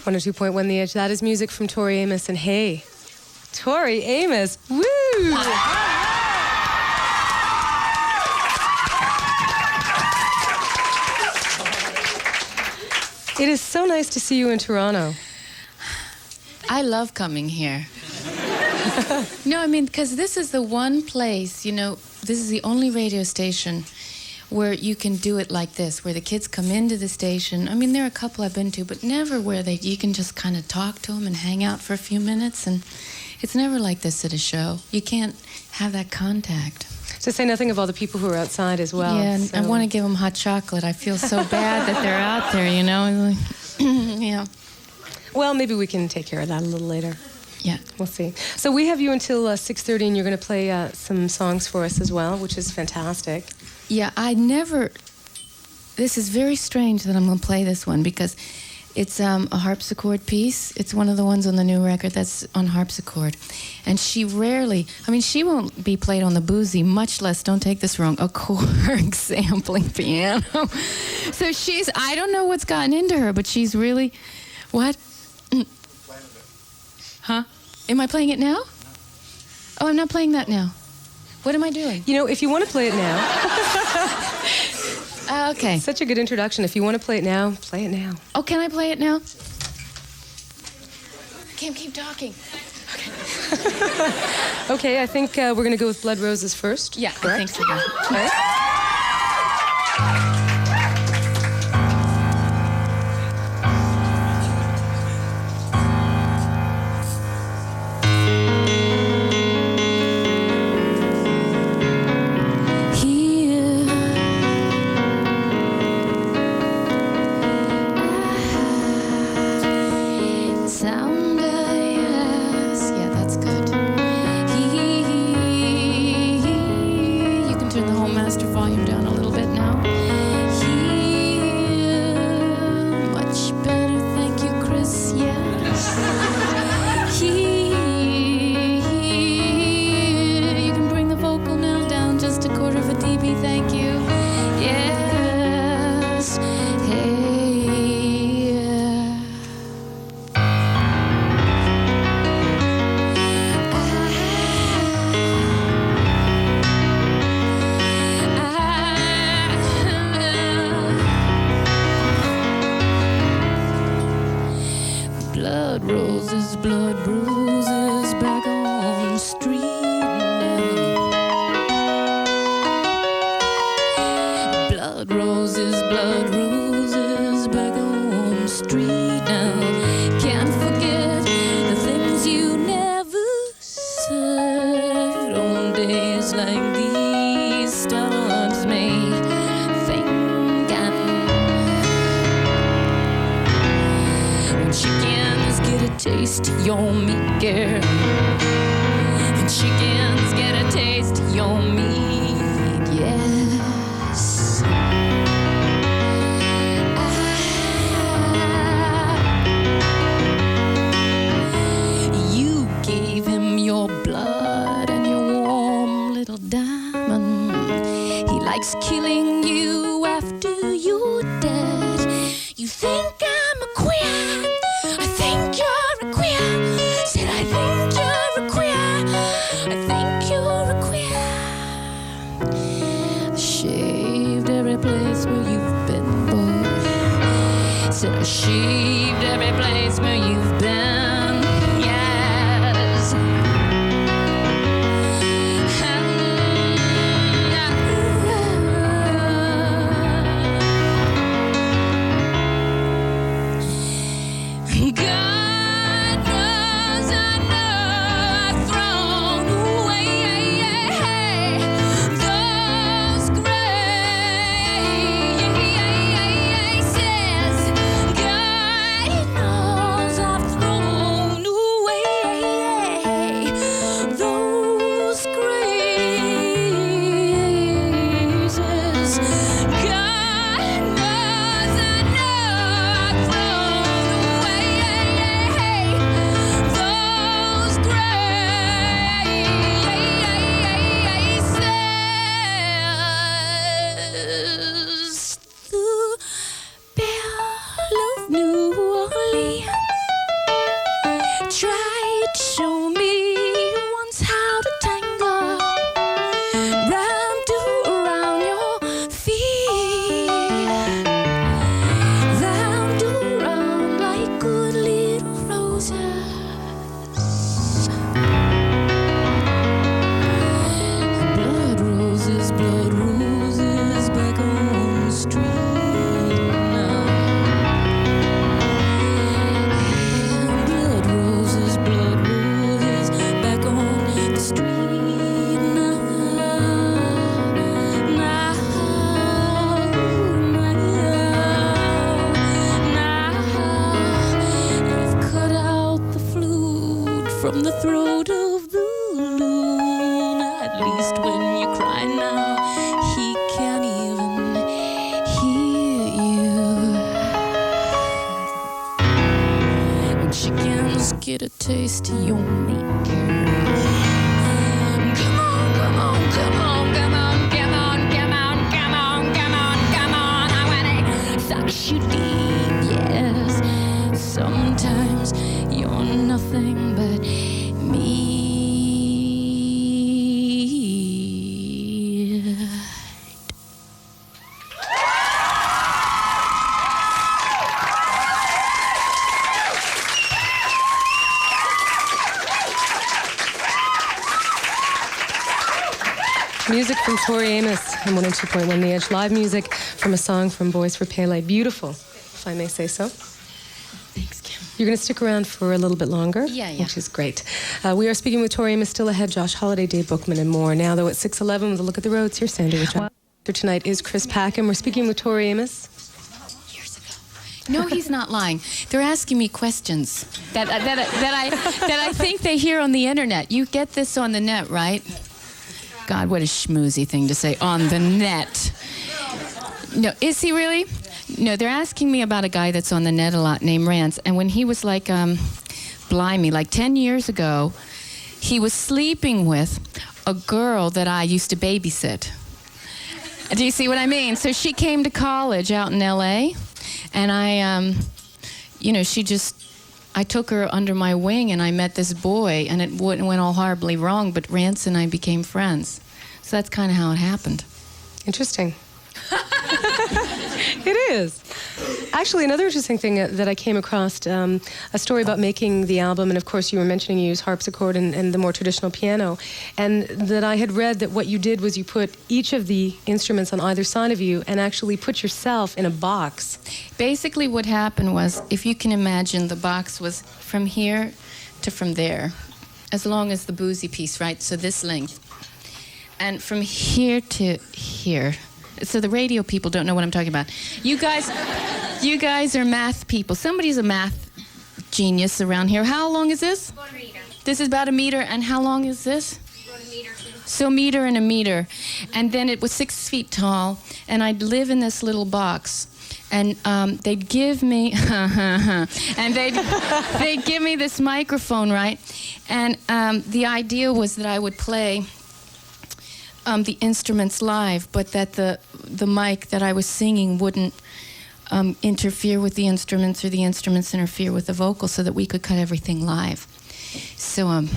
102.1 The Edge. That is music from Tori Amos. And hey, Tori Amos, woo! It is so nice to see you in Toronto. I love coming here. No, I mean, because this is the one place, you know, this is the only radio station where you can do it like this, where the kids come into the station. I mean, there are a couple I've been to, but never where you can just kind of talk to them and hang out for a few minutes. And it's never like this at a show. You can't have that contact. To say nothing of all the people who are outside as well. Yeah, and so. I want to give them hot chocolate. I feel so bad that they're out there, you know. Yeah. Well, maybe we can take care of that a little later. Yeah. We'll see. So we have you until 6:30, and you're going to play some songs for us as well, which is fantastic. Yeah, this is very strange that I'm going to play this one because it's a harpsichord piece. It's one of the ones on the new record that's on harpsichord. And she won't be played on the boozy, much less, don't take this wrong, a Korg sampling piano. So I don't know what's gotten into her, but she's really, what? Huh? Am I playing it now? No. Oh, I'm not playing that now. What am I doing? You know, if you want to play it now. Okay. Such a good introduction. If you want to play it now, play it now. Oh, can I play it now? I can't keep talking. Okay. Okay, I think we're going to go with Blood Roses first. Yeah, correct? I think so. Okay. Blood bruises back on the street now. Blood roses back on the street now. Can't forget the things you never said on days like these. Starts me thinking when chickens get a taste of your meat, girl. When chickens get a taste of your meat, yes. You gave him your blood and your warm little diamond. He likes killing you after you're dead. You think I'm a queer? I think you're a queer. Said I think you're a queer. I think you're a queer. I shaved every place where you've been, boy. Said I shaved every place where you've been. Yes. God knows I know I've thrown away those graces. God knows I from the throat of the loon. At least when you cry now, he can't even hear you. When chickens get a taste of your meat. Come on, come on, come on, come on, come on, come on, come on, come on, come on. I wanna suck you deep, yes. Sometimes you're nothing but me. Music from Tori Amos on 102.1 The Edge. Live music from a song from Boys for Pele. Beautiful, if I may say so. Thanks, Kim. You're going to stick around for a little bit longer, Yeah. which is great. We are speaking with Tori Amos, still ahead, Josh Holiday, Dave Bookman, and more. Now, though, at 6:11 with a look at the roads. Here's Sandy with John. Tonight is Chris Packham. We're speaking with Tori Amos. Years ago. No, he's not lying. They're asking me questions that I think they hear on the internet. You get this on the net, right? God, what a schmoozy thing to say, on the net. No, is he really? No, they're asking me about a guy that's on the net a lot named Rance. And when he was like, blimey, like 10 years ago, he was sleeping with a girl that I used to babysit. Do you see what I mean? So she came to college out in L.A., and I took her under my wing, and I met this boy, and it went all horribly wrong, but Rance and I became friends. So that's kind of how it happened. Interesting. It is. Actually, another interesting thing that I came across, a story about making the album, and of course you were mentioning you use harpsichord and the more traditional piano, and that I had read that what you did was you put each of the instruments on either side of you and actually put yourself in a box. Basically what happened was, if you can imagine, the box was from here to from there, as long as the boozy piece, right? So this length. And from here to here. So the radio people don't know what I'm talking about. You guys are math people. Somebody's a math genius around here. How long is this? About a meter. This is about a meter. And how long is this? About a meter. So meter and a meter. And then it was 6 feet tall. And I'd live in this little box. And they'd give me, and they'd give me this microphone, right? And the idea was that I would play the instruments live, but that the mic that I was singing wouldn't interfere with the instruments, or the instruments interfere with the vocals, so that we could cut everything live. So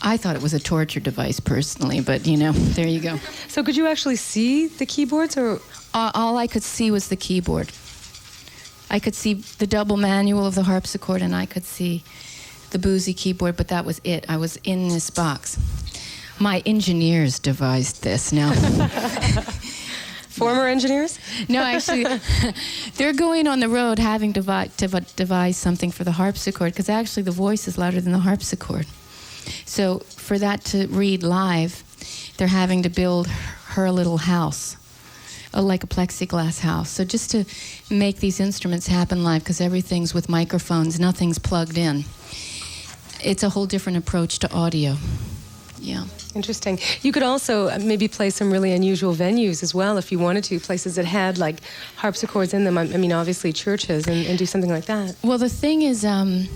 I thought it was a torture device personally, but there you go. So could you actually see the keyboards, or? All I could see was the keyboard. I could see the double manual of the harpsichord, and I could see the boozy keyboard, but that was it. I was in this box. My engineers devised this now. Former engineers? No, actually, they're going on the road having to devise something for the harpsichord, because actually the voice is louder than the harpsichord. So for that to read live, they're having to build her a little house, like a plexiglass house. So just to make these instruments happen live, because everything's with microphones, nothing's plugged in. It's a whole different approach to audio. Yeah. Interesting. You could also maybe play some really unusual venues as well if you wanted to, places that had like harpsichords in them. I mean, obviously churches, and do something like that. Well, the thing is, I'm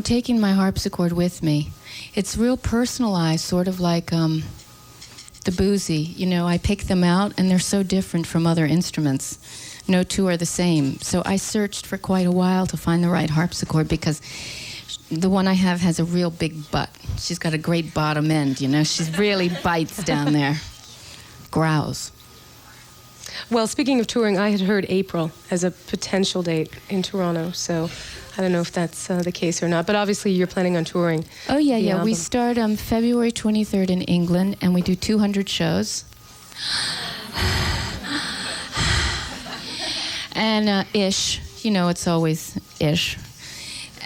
taking my harpsichord with me. It's real personalized, sort of like the boozy. I pick them out, and they're so different from other instruments. No two are the same. So I searched for quite a while to find the right harpsichord, because the one I have has a real big butt. She's got a great bottom end, She really bites down there. Growls. Well, speaking of touring, I had heard April as a potential date in Toronto, so I don't know if that's the case or not. But obviously you're planning on touring. Oh, yeah, yeah. album. We start February 23rd in England, and we do 200 shows. And ish. It's always ish.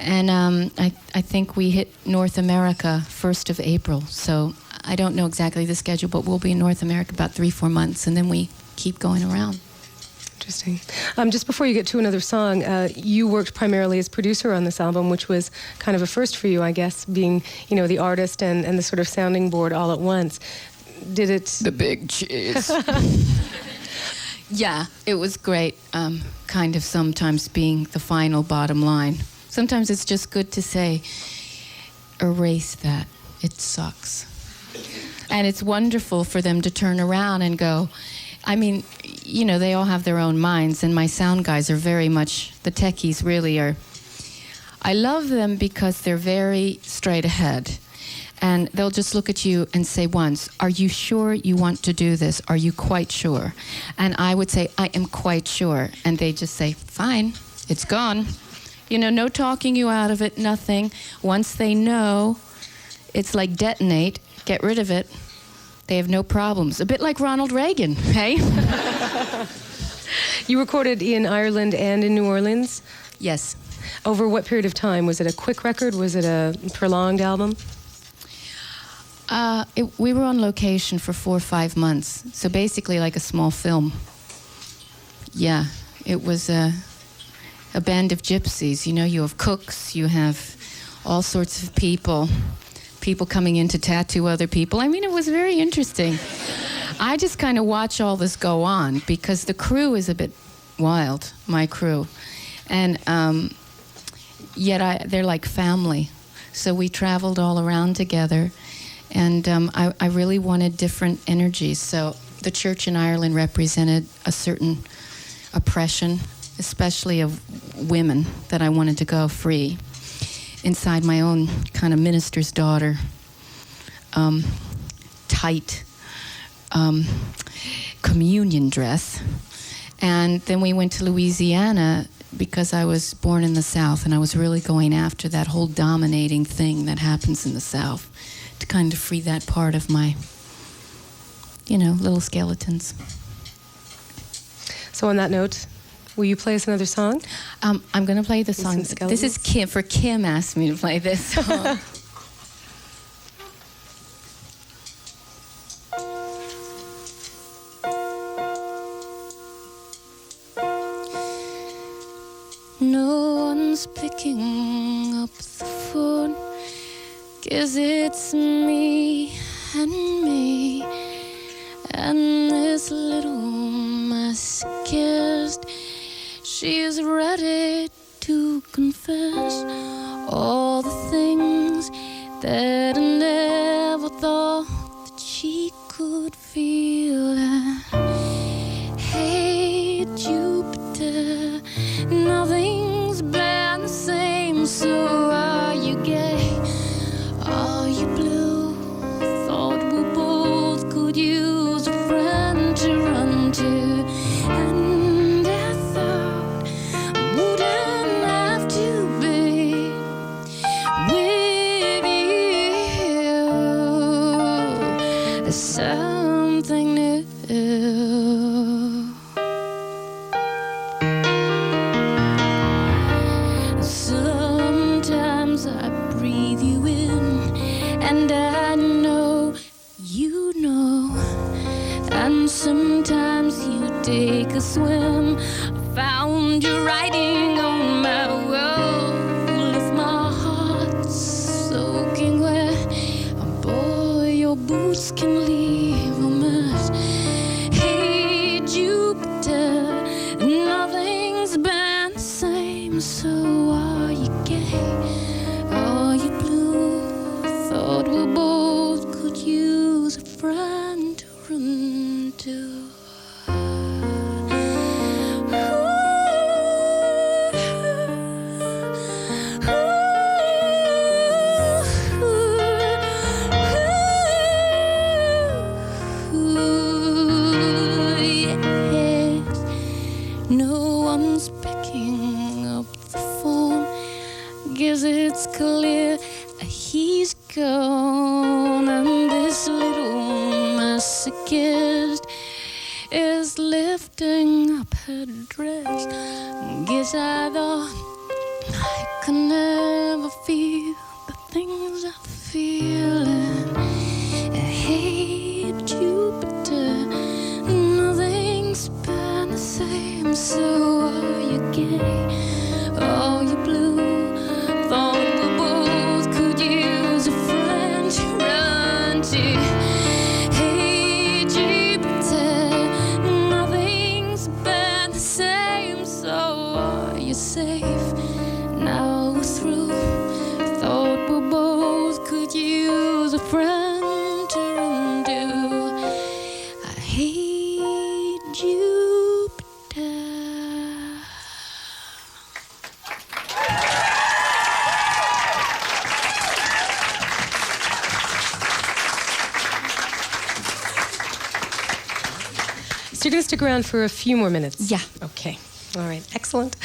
And I think we hit North America 1st of April. So I don't know exactly the schedule, but we'll be in North America about 3-4 months, and then we keep going around. Interesting. Just before you get to another song, you worked primarily as producer on this album, which was kind of a first for you, I guess, being, the artist and the sort of sounding board all at once. Did it... The big cheese. Yeah, it was great, kind of sometimes being the final bottom line. Sometimes it's just good to say, erase that. It sucks. And it's wonderful for them to turn around and go, I mean, they all have their own minds, and my sound guys are very much, the techies really are. I love them because they're very straight ahead. And they'll just look at you and say once, are you sure you want to do this? Are you quite sure? And I would say, I am quite sure. And they just say, fine, it's gone. No talking you out of it, nothing. Once they know, it's like detonate, get rid of it. They have no problems. A bit like Ronald Reagan, hey? You recorded in Ireland and in New Orleans? Yes. Over what period of time? Was it a quick record? Was it a prolonged album? We were on location for 4 or 5 months, so basically like a small film. Yeah, it was a band of gypsies. You have cooks, you have all sorts of people coming in to tattoo other people. I mean, it was very interesting. I just kind of watch all this go on because the crew is a bit wild, my crew. And yet they're like family. So we traveled all around together. And I really wanted different energies. So the church in Ireland represented a certain oppression, especially of women, that I wanted to go free. Inside my own kind of minister's daughter, tight communion dress. And then we went to Louisiana because I was born in the South, and I was really going after that whole dominating thing that happens in the South, to kind of free that part of my, little skeletons. So on that note, will you play us another song? I'm going to play the song. This is Kim. Kim asked me to play this song. No one's picking up the phone, 'cause it's me and this little masochist. She's ready to confess all the things that I never thought that she could feel. Hey, Jupiter, nothing's been the same, so are you gay? Are you blue? Thought we both could use a friend to run to. And I thought I wouldn't have to be with you. There's something new. Sometimes I breathe you in, and I know you know. And sometimes you take a swim. I found you writing on my wall. Left my heart soaking wet. Oh boy, your boots can leave a mess. Hey, Jupiter, nothing's been the same, so are you gay? Are you blue? Thought we both could use a friend to run to. Yes, no one's picking up the phone. Guess it's clear he's gone, and this little masochist is lifting up her dress. Guess I thought I could never feel the things I'm feeling. Hey, Jupiter, nothing's been the same, life now through. Thought we both could use a friend to run to. I hate Jupiter. So you're going to stick around for a few more minutes? Yeah. Okay. All right. Excellent.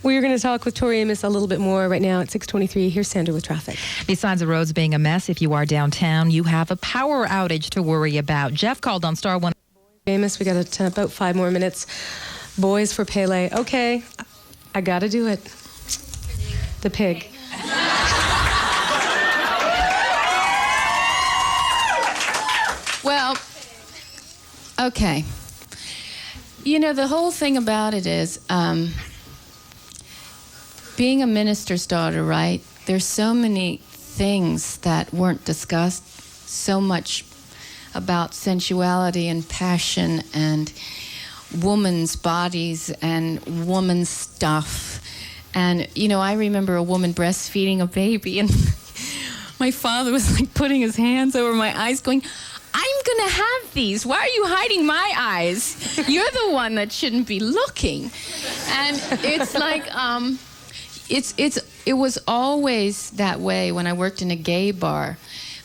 We're going to talk with Tori Amos a little bit more right now at 6:23. Here's Sandra with traffic. Besides the roads being a mess, if you are downtown, you have a power outage to worry about. Jeff called on Star 1. Amos, we got about 5 more minutes. Boys for Pele. Okay. I got to do it. The pig. Well, okay. You know, the whole thing about it is being a minister's daughter, right? There's so many things that weren't discussed, so much about sensuality and passion and women's bodies and woman's stuff. And, you know, I remember a woman breastfeeding a baby, and my father was like putting his hands over my eyes going, I'm going to have these. Why are you hiding my eyes? You're the one that shouldn't be looking. And it's like, it was always that way when I worked in a gay bar.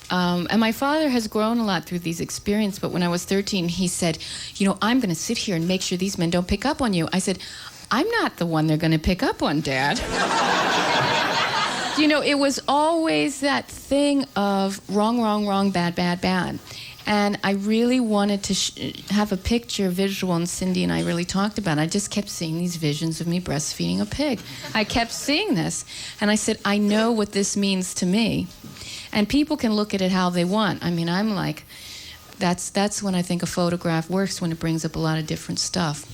And my father has grown a lot through these experiences, but when I was 13, he said, you know, I'm going to sit here and make sure these men don't pick up on you. I said, I'm not the one they're going to pick up on, Dad. You know, it was always that thing of wrong, wrong, wrong, bad, bad, bad. And I really wanted to have a picture visual, and Cindy and I really talked about it. I just kept seeing these visions of me breastfeeding a pig. I kept seeing this. And I said, I know what this means to me. And people can look at it how they want. I mean, I'm like, that's when I think a photograph works, when it brings up a lot of different stuff.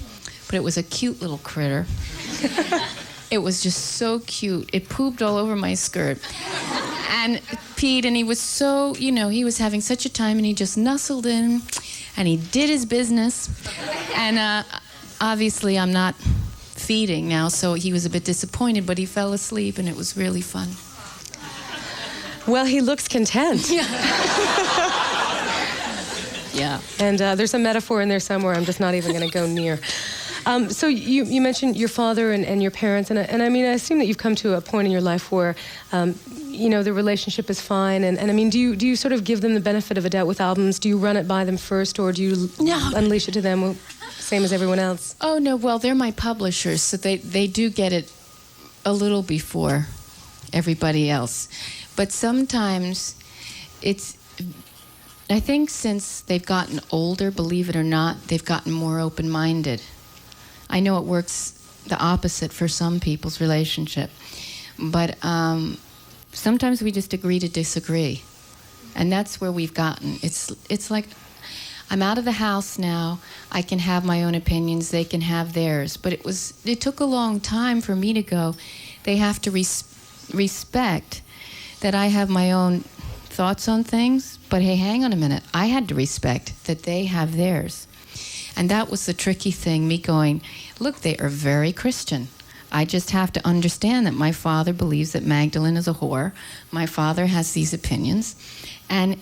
But it was a cute little critter. It was just so cute. It pooped all over my skirt. And peed, and he was so, you know, he was having such a time, and he just nestled in, and he did his business. And obviously I'm not feeding now, so he was a bit disappointed, but he fell asleep, and it was really fun. Well, he looks content. Yeah. Yeah. And there's a metaphor in there somewhere I'm just not even going to go near. So you mentioned your father and your parents, and I mean, I assume that you've come to a point in your life where, you know, the relationship is fine, and I mean, do you sort of give them the benefit of a doubt with albums? Do you run it by them first, or do you unleash it to them, same as everyone else? Oh, no, well, they're my publishers, so they do get it a little before everybody else. But sometimes I think since they've gotten older, believe it or not, they've gotten more open-minded. I know it works the opposite for some people's relationship, but sometimes we just agree to disagree, and that's where we've gotten. It's like, I'm out of the house now. I can have my own opinions. They can have theirs. But it took a long time for me to go, they have to respect that I have my own thoughts on things, but hey, hang on a minute. I had to respect that they have theirs. And that was the tricky thing, me going, look, they are very Christian. I just have to understand that my father believes that Magdalene is a whore. My father has these opinions. And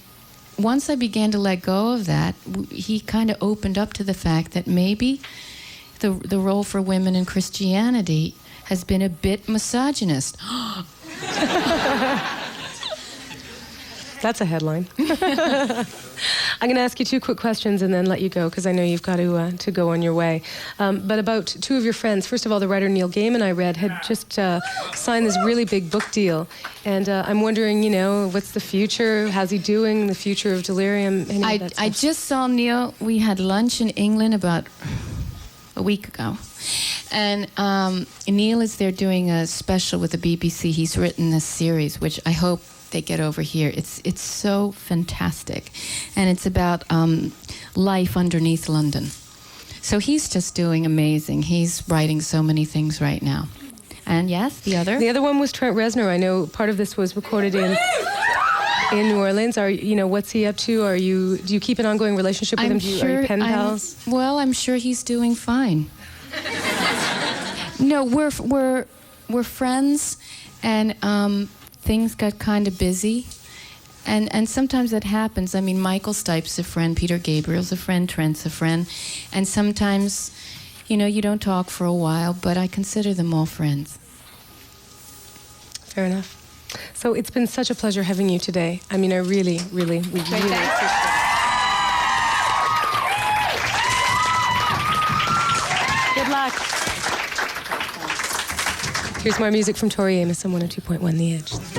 once I began to let go of that, he kind of opened up to the fact that maybe the role for women in Christianity has been a bit misogynist. That's a headline. I'm going to ask you 2 quick questions and then let you go, because I know you've got to go on your way. But about 2 of your friends. First of all, the writer Neil Gaiman, I read, had just signed this really big book deal. And I'm wondering, you know, what's the future? How's he doing? The future of Delirium? I just saw Neil. We had lunch in England about a week ago. And Neil is there doing a special with the BBC. He's written this series, which I hope they get over here. It's so fantastic, and it's about life underneath London. So he's just doing amazing. He's writing so many things right now. And yes, the other one was Trent Reznor. I know part of this was recorded in New Orleans. What's he up to? Do you keep an ongoing relationship with him? Are you pen pals? Well, I'm sure he's doing fine. No, we're we're friends, and things got kind of busy. And sometimes that happens. I mean, Michael Stipe's a friend, Peter Gabriel's a friend, Trent's a friend. And sometimes, you don't talk for a while, but I consider them all friends. Fair enough. So it's been such a pleasure having you today. I mean, I really appreciate it. Good luck. Here's more music from Tori Amos on 102.1 The Edge.